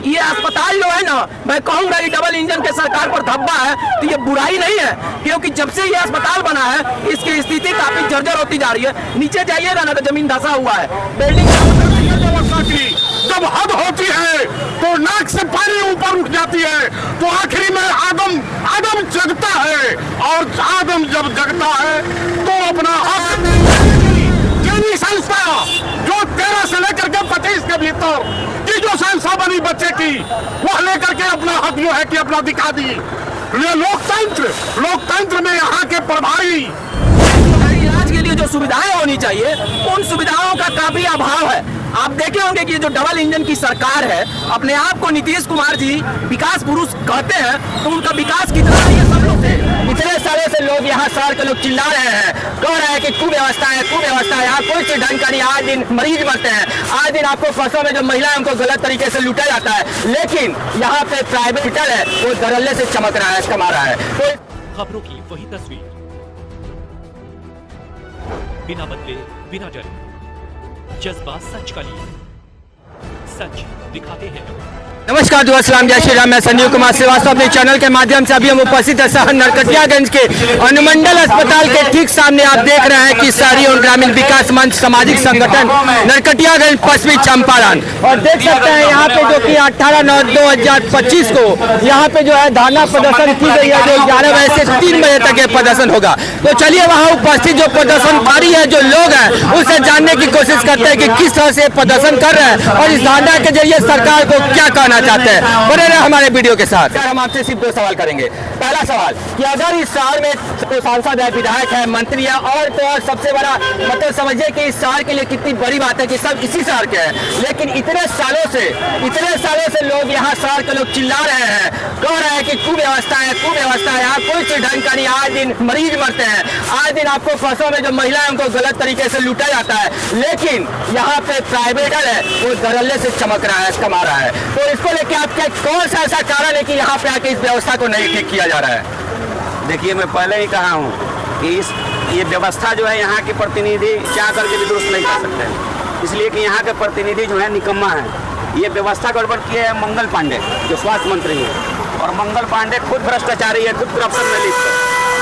ये अस्पताल जो है ना, मैं कहूँगा कि डबल इंजन के सरकार पर धब्बा है, तो ये बुराई नहीं है, क्योंकि जब से ये अस्पताल बना है इसकी स्थिति काफी जर्जर होती जा रही है। नीचे जाइएगा ना तो जमीन धंसा हुआ है। बिल्डिंग जब हद होती है तो नाक से पानी ऊपर उठ जाती है, तो आखिरी में आदम जगता है, और आदम जब जगता है तो अपना हक संस्था जो 13 से लेकर के 25 के भीतर की जो संस्था बनी बच्चे की, वह लेकर के अपना हक जो है कि अपना दिखा दी। ये लोकतंत्र में यहाँ के प्रभारी इलाज के लिए जो सुविधाएं होनी चाहिए उन सुविधाओं का काफी अभाव है। आप देखे होंगे कि जो डबल इंजन की सरकार है, अपने आप को नीतीश कुमार जी विकास पुरुष कहते हैं, तो उनका विकास कितना है ये सब लोग से इतने सालों से लोग यहाँ शहर के लोग चिल्ला रहे हैं, कह रहे हैं कि कुव्यवस्था है, यहाँ कोई चीज ढंग का नहीं। आज दिन मरीज मरते हैं, आज दिन आपको फसलों में जो महिला है उनको गलत तरीके से लूटा जाता है, लेकिन यहाँ पे प्राइवेट हॉस्पिटल है वो धड़ल्ले से चमक रहा है, कमा रहा है। तो खबरों की वही तस्वीर, बिना बदले बिना डरे, जज्बा सच का लिए, सच दिखाते हैं। नमस्कार दोस्त, सलाम, जय श्री राम। मैं संजीव कुमार श्रीवास्तव अपने चैनल के माध्यम से अभी हम उपस्थित है शहर नरकटियागंज के अनुमंडल अस्पताल के ठीक सामने। आप देख रहे हैं कि शहरी और ग्रामीण विकास मंच सामाजिक संगठन नरकटियागंज पश्चिमी चंपारण, और देख सकते हैं यहाँ पे जो कि 18/9/2025 को यहाँ पे जो है धरना प्रदर्शन की गई है, जो 11 बजे से 3 बजे तक ये प्रदर्शन होगा। तो चलिए वहाँ उपस्थित जो प्रदर्शनकारी है, जो लोग हैं, उससे जानने की कोशिश करते हैं कि किस तरह से प्रदर्शन कर रहे हैं और इस धरना के जरिए सरकार को क्या कहना चाहते हैं। बने रहे हमारे वीडियो के साथ। हम आपसे सिर्फ 2 सवाल करेंगे। पहला सवाल कि अगर इस शहर में कोई सांसद है, विधायक है, मंत्री है, और तो और सबसे बड़ा मतलब समझिए कि इस शहर के लिए कितनी बड़ी बात है कि सब इसी शहर के हैं, लेकिन इतने सालों से लोग यहाँ शहर के लोग चिल्ला रहे हैं, कह रहे हैं कि कुव्यवस्था है, यहाँ कोई चीज ढंग का नहीं। आज दिन मरीज मरते हैं, आज दिन आपको फसलों में जो महिला है उनको गलत तरीके से लूटा जाता है, लेकिन यहाँ पे प्राइवेट है वो धड़ल्ले से चमक रहा है, कमा रहा है। तो इसको लेके आपके कौन सा ऐसा कारण है कि यहाँ पे आके इस व्यवस्था को नहीं ठीक किया जा रहा है? देखिए, मैं पहले ही कहा हूँ कि ये व्यवस्था जो है यहाँ के प्रतिनिधि चाह करके भी दुरुस्त नहीं कर सकते, इसलिए कि यहाँ के प्रतिनिधि जो है निकम्मा है। ये व्यवस्था गड़बड़ किए है मंगल पांडे जो स्वास्थ्य मंत्री है, और मंगल पांडे खुद भ्रष्टाचारी है, खुद करप्शन में लिप्त है।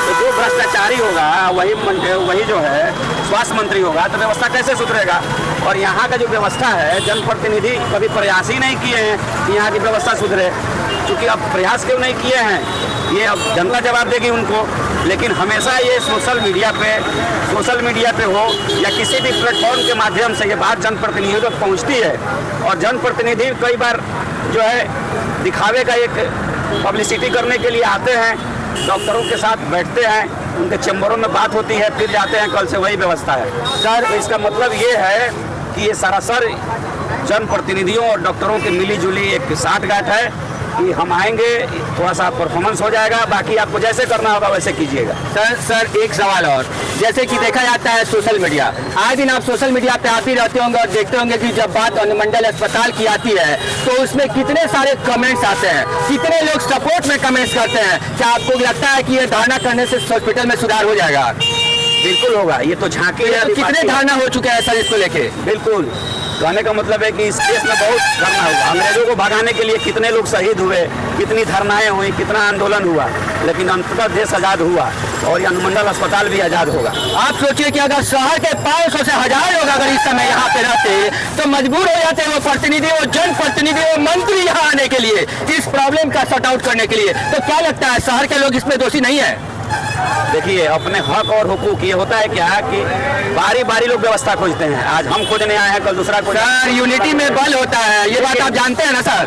तो जो भ्रष्टाचारी होगा वही जो है स्वास्थ्य मंत्री होगा, तो व्यवस्था कैसे सुधरेगा? और यहाँ का जो व्यवस्था है, जनप्रतिनिधि कभी प्रयास ही नहीं किए हैं कि यहाँ की व्यवस्था सुधरे, क्योंकि अब प्रयास क्यों नहीं किए हैं ये अब जनता जवाब देगी उनको। लेकिन हमेशा ये सोशल मीडिया पे हो या किसी भी प्लेटफॉर्म के माध्यम से ये बात जनप्रतिनिधियों तक पहुँचती है, और जनप्रतिनिधि कई बार जो है दिखावे का एक पब्लिसिटी करने के लिए आते हैं, डॉक्टरों के साथ बैठते हैं, उनके चैम्बरों में बात होती है, फिर जाते हैं, कल से वही व्यवस्था है सर। तो इसका मतलब ये है कि ये सरासर जनप्रतिनिधियों और डॉक्टरों की मिली जुली एक साठगांठ है कि हम आएंगे, थोड़ा सा परफॉर्मेंस हो जाएगा, बाकी आपको जैसे करना होगा वैसे कीजिएगा। सर एक सवाल और, जैसे कि देखा जाता है सोशल मीडिया, आज दिन आप सोशल मीडिया पे आते रहते होंगे और देखते होंगे कि जब बात अनुमंडल अस्पताल की आती है तो उसमें कितने सारे कमेंट्स आते हैं, कितने लोग सपोर्ट में कमेंट्स करते हैं। क्या आपको लगता है कि ये धरना करने से हॉस्पिटल में सुधार हो जाएगा? बिल्कुल होगा, ये तो झांकी है। कितने धरना हो चुके हैं सर इसको लेके? बिल्कुल, कहने का मतलब है कि इस केस में बहुत धरना हुआ। अंग्रेजों को भगाने के लिए कितने लोग शहीद हुए, कितनी धरनाएं हुई, कितना आंदोलन हुआ, लेकिन अंततः देश आज़ाद हुआ और ये अनुमंडल अस्पताल भी आज़ाद होगा। आप सोचिए कि अगर शहर के 500 से 1000 लोग अगर इस समय यहाँ पे रहते तो मजबूर हो जाते वो प्रतिनिधि, वो जनप्रतिनिधि, वो मंत्री यहाँ आने के लिए, इस प्रॉब्लम का सॉर्ट आउट करने के लिए। तो क्या लगता है शहर के लोग इसमें दोषी नहीं है? देखिए, अपने हक और हुकूक, ये होता है क्या कि बारी बारी लोग व्यवस्था खोजते हैं, आज हम खोजने आए हैं, कल दूसरा खोज। सर यूनिटी में बल होता है, ये बात आप जानते हैं ना सर।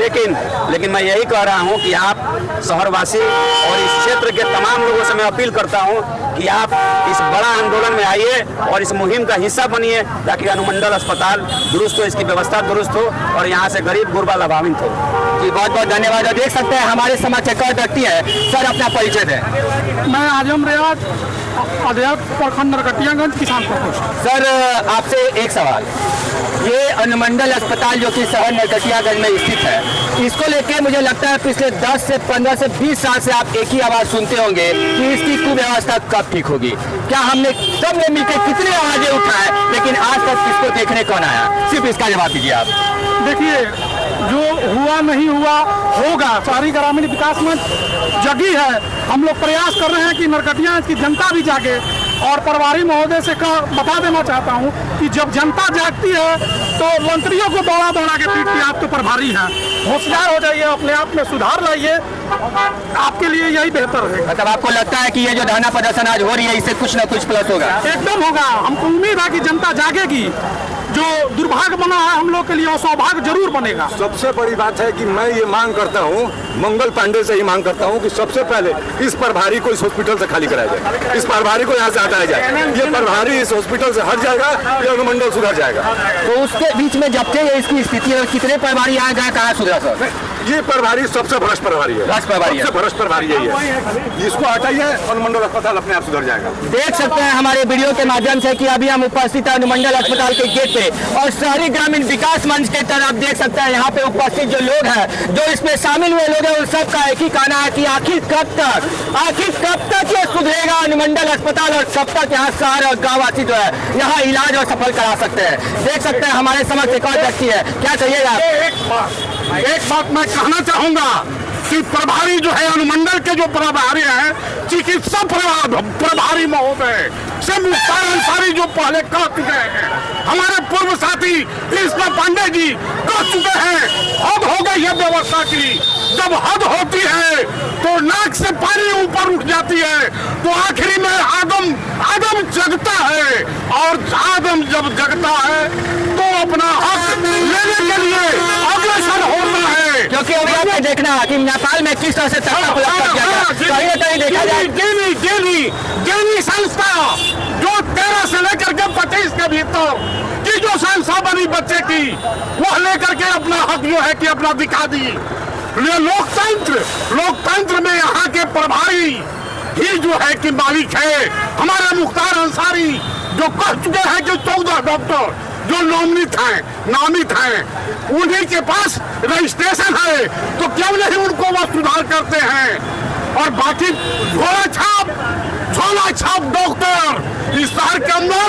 लेकिन मैं यही कह रहा हूँ कि आप शहरवासी और इस क्षेत्र के तमाम लोगों से मैं अपील करता हूँ कि आप इस बड़ा आंदोलन में आइए और इस मुहिम का हिस्सा बनिए, ताकि अनुमंडल अस्पताल दुरुस्त हो, इसकी व्यवस्था दुरुस्त हो और यहाँ से गरीब गुरबा लाभान्वित हो। जी बहुत बहुत धन्यवाद। देख सकते हैं हमारे समाज के कई व्यक्ति है। सर अपना परिचय दें। मैं आजम रियाद प्रखंड नरकटियागंज किसान प्रकोष्ठ। सर आपसे एक सवाल, ये अनुमंडल अस्पताल जो कि शहर नरकटियागंज में स्थित है, इसको लेके मुझे लगता है पिछले 10 से 15 से 20 साल से आप एक ही आवाज सुनते होंगे कि इसकी कुव्यवस्था कब ठीक होगी। क्या हमने सबने मिलकर कितने आवाजें उठाए, लेकिन आज तक इसको देखने कौन आया? सिर्फ इसका जवाब दीजिए आप। देखिए, जो हुआ नहीं हुआ होगा। शहरी ग्रामीण विकास मंच जगी है। हम लोग प्रयास कर रहे हैं कि नरकटियागंज की जनता भी जागे। और प्रभारी महोदय से बता देना चाहता हूं कि जब जनता जागती है तो मंत्रियों को दौड़ा दौड़ा के पीटती है। आप तो प्रभारी हैं, होशियार हो जाइए, अपने आप में सुधार लाइए, आपके लिए यही बेहतर है। मतलब आपको लगता है कि ये जो धरना प्रदर्शन आज हो रही है इससे कुछ ना कुछ प्लस होगा? एकदम होगा। हमको उम्मीद है कि जनता जागेगी। जो दुर्भाग्य बना है हम लोग के लिए वो सौभाग्य जरूर बनेगा। सबसे बड़ी बात है कि मैं ये मांग करता हूँ, मंगल पांडे से ही मांग करता हूँ कि सबसे पहले इस प्रभारी को इस हॉस्पिटल से खाली कराया जाए, इस प्रभारी को यहाँ से हटाया जाए। ये प्रभारी इस हॉस्पिटल से हट जाएगा, ये अनुमंडल सुधर जाएगा। तो उसके बीच में जब से इसकी स्थिति है, कितने प्रभारी यहाँ गए, कहाँ सुधरा सर? ये प्रभारी सबसे भ्रष्ट प्रभारी है, भ्रष्ट प्रभारी है। सबसे भ्रष्ट प्रभारी यही है। इसको हटाइए, अनुमंडल अस्पताल अपने आप सुधर जाएगा। देख सकते हैं हमारे वीडियो के माध्यम से कि अभी हम उपस्थित है अनुमंडल अस्पताल के गेट पे और शहरी ग्रामीण विकास मंच के तरफ देख सकते हैं यहाँ पे उपस्थित जो लोग हैं, जो इसमें शामिल हुए लोग हैं, उन सबका एक ही कहना है कि आखिर कब तक ये सुधरेगा अनुमंडल अस्पताल और कब तक यहाँ शहर और गाँववासी जो है यहाँ इलाज और सफल करा सकते हैं। देख सकते हैं हमारे समक्ष एक और व्यक्ति है, क्या कहिएगा? एक बात मैं कहना चाहूंगा कि प्रभारी जो है अनुमंडल के जो प्रभारी हैं, चिकित्सा प्रभारी महोदय से मुख्तार अंसारी जो पहले कह चुके हैं, हमारे पूर्व साथी कृष्णा पांडे जी कह चुके हैं, हद हो गई है व्यवस्था की। जब हद होती है तो नाक से पानी ऊपर उठ जाती है, तो आखिरी में आदम जगता है। और आदम जब जगता है तो अपना हक लेने के लिए अग्रसर होता है। क्योंकि अभी आपने देखना कि नेपाल में किस तरह से कहीं ना कहीं देखा जाए गेनी संस्था जो 13 से लेकर के 25 के भीतर की जो संस्था बनी बच्चे की, वह लेकर के अपना हक जो है कि अपना दिखा दी। लोकतंत्र में यहाँ के प्रभारी ही जो है कि मालिक है। हमारे मुख्तार अंसारी जो कह चुके हैं कि 14 डॉक्टर जो नामित हैं, उन्हीं के पास रजिस्ट्रेशन है, तो क्यों नहीं उनको वह सुधार करते हैं? और बाकी झोला छाप डॉक्टर इस शहर के अंदर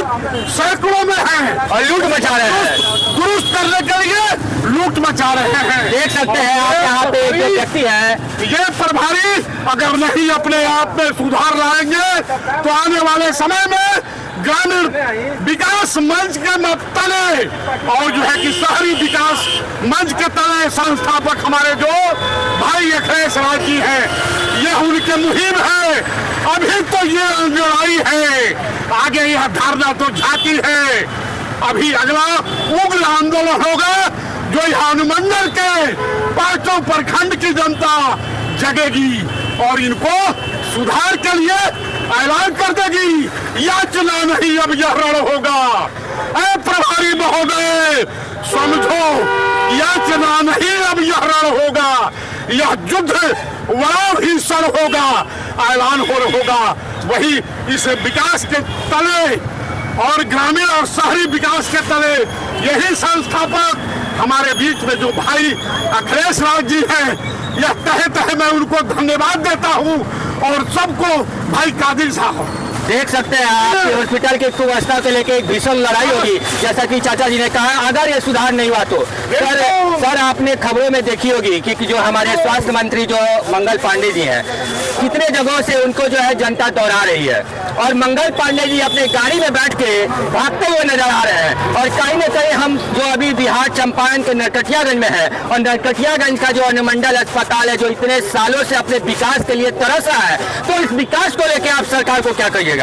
सैकड़ों में हैं और लूट मचा रहे हैं, दुरुस्त करने के लिए लूट मचा रहे हैं। देख सकते हैं आप यहाँ पे एक व्यक्ति है, ये प्रभारी अगर नहीं अपने आप में सुधार लाएंगे तो आने वाले समय में ग्रामीण विकास मंच के तले और जो है कि शहरी विकास मंच के तले संस्थापक हमारे जो भाई अखिलेश राज जी हैं, ये उनके मुहिम है। अभी तो ये लड़ाई है, आगे यह धरना तो झांकी है। अभी अगला उग्र आंदोलन होगा जो यह अनुमंडल के 5 प्रखंड की जनता जगेगी और इनको सुधार के लिए ऐलान कर देगी। याचना नहीं, अब यह रण होगा। ऐ प्रभारी महोदय समझो, याचना नहीं, अब यह रण होगा। यह युद्ध बड़ा भीषण होगा, ऐलान होगा। वही इस विकास के तले और ग्रामीण और शहरी विकास के तले यही संस्थापक हमारे बीच में जो भाई अखिलेश राज जी हैं, यह तहे मैं उनको धन्यवाद देता हूं। और सबको भाई कादिर साहब देख सकते हैं आप हॉस्पिटल की कुव्यवस्था को लेकर एक भीषण लड़ाई होगी, जैसा कि चाचा जी ने कहा। अगर ये सुधार नहीं हुआ तो सर आपने खबरों में देखी होगी कि जो हमारे स्वास्थ्य मंत्री जो मंगल पांडे जी हैं, कितने जगहों से उनको जो है जनता दौड़ा रही है और मंगल पांडे जी अपने गाड़ी में बैठ के भागते हुए नजर आ रहे हैं। और कहीं ना कहीं हम जो अभी बिहार चंपारण के नरकटियागंज में है और नरकटियागंज का जो अनुमंडल अस्पताल है जो इतने सालों से अपने विकास के लिए तरस रहा है, तो इस विकास को लेकर आप सरकार को क्या कहिएगा?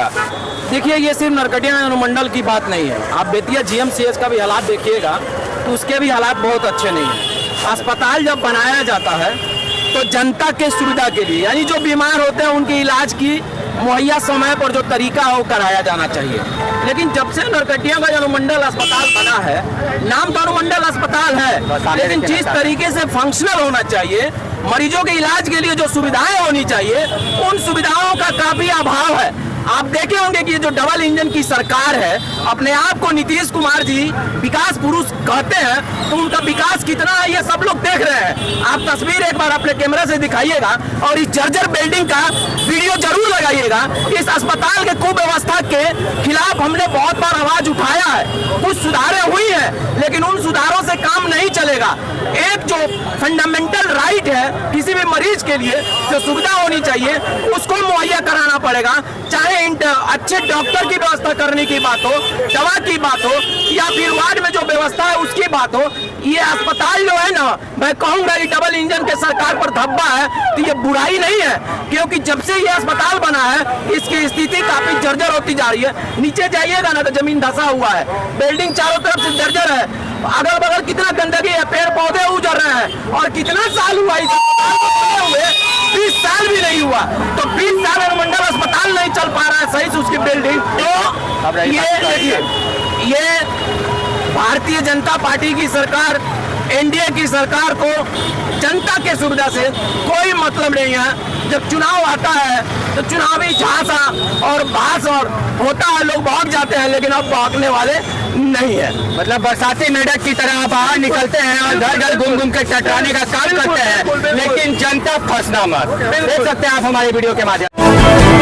देखिए, ये सिर्फ नरकटियागंज अनुमंडल की बात नहीं है। आप बेतिया GMCH का भी हालात देखिएगा तो उसके भी हालात बहुत अच्छे नहीं हैं। अस्पताल जब बनाया जाता है तो जनता के सुविधा के लिए, यानी जो बीमार होते हैं उनके इलाज की मुहैया समय पर जो तरीका है वो कराया जाना चाहिए। लेकिन जब से नरकटियागंज अनुमंडल अस्पताल बना है, नाम तो अनुमंडल अस्पताल है, लेकिन जिस तरीके से फंक्शनल होना चाहिए, मरीजों के इलाज के लिए जो सुविधाएं होनी चाहिए, उन सुविधाओं का काफी अभाव है। आप देखे होंगे कि जो डबल इंजन की सरकार है, अपने आप को नीतीश कुमार जी विकास पुरुष कहते हैं तो उनका विकास कितना है ये सब लोग देख रहे हैं। आप तस्वीर एक बार अपने कैमरा से दिखाइएगा और इस जर्जर बिल्डिंग का वीडियो जरूर लगाइएगा। इस अस्पताल के कुव्यवस्था के खिलाफ हमने बहुत बार आवाज उठाया है। कुछ सुधारें हुई हैं लेकिन उन सुधारों से काम नहीं चलेगा। एक जो फंडामेंटल राइट है किसी भी मरीज के लिए जो सुविधा होनी चाहिए उसको मुहैया कराना पड़ेगा, चाहे अच्छे डॉक्टर की व्यवस्था करने की बात हो, दवा की बात हो या फिर वार्ड में जो व्यवस्था है उसकी बात हो। ये अस्पताल जो है ना, मैं कहूंगा ये डबल इंजन के सरकार पर धब्बा है तो ये बुराई नहीं है, क्योंकि जब से ये अस्पताल बना है इसकी स्थिति काफी जर्जर होती जा रही है। नीचे जाइएगा ना तो जमीन धंसा हुआ है, बिल्डिंग चारों तरफ से जर्जर है, अगल बगल कितना गंदगी है, पेड़ पौधे उजड़ रहे हैं। और कितना साल हुआ इस अस्पताल को बने हुए, 20 साल भी नहीं हुआ। तो 20 साल अनुमंडल अस्पताल नहीं चल पा रहा है सही से उसकी बिल्डिंग। तो ये देखिए, ये भारतीय जनता पार्टी की सरकार, एनडीए की सरकार को जनता के सुविधा से कोई मतलब नहीं है। जब चुनाव आता है तो चुनावी झांसा और भाष और होता है, लोग भाग जाते हैं, लेकिन अब भागने वाले नहीं है। मतलब बरसाती मेढक की तरह बाहर निकलते हैं और घर घर घूम घूम के टटराने का काम करते हैं, लेकिन जनता फंसना मत। देख सकते हैं आप हमारी वीडियो के माध्यम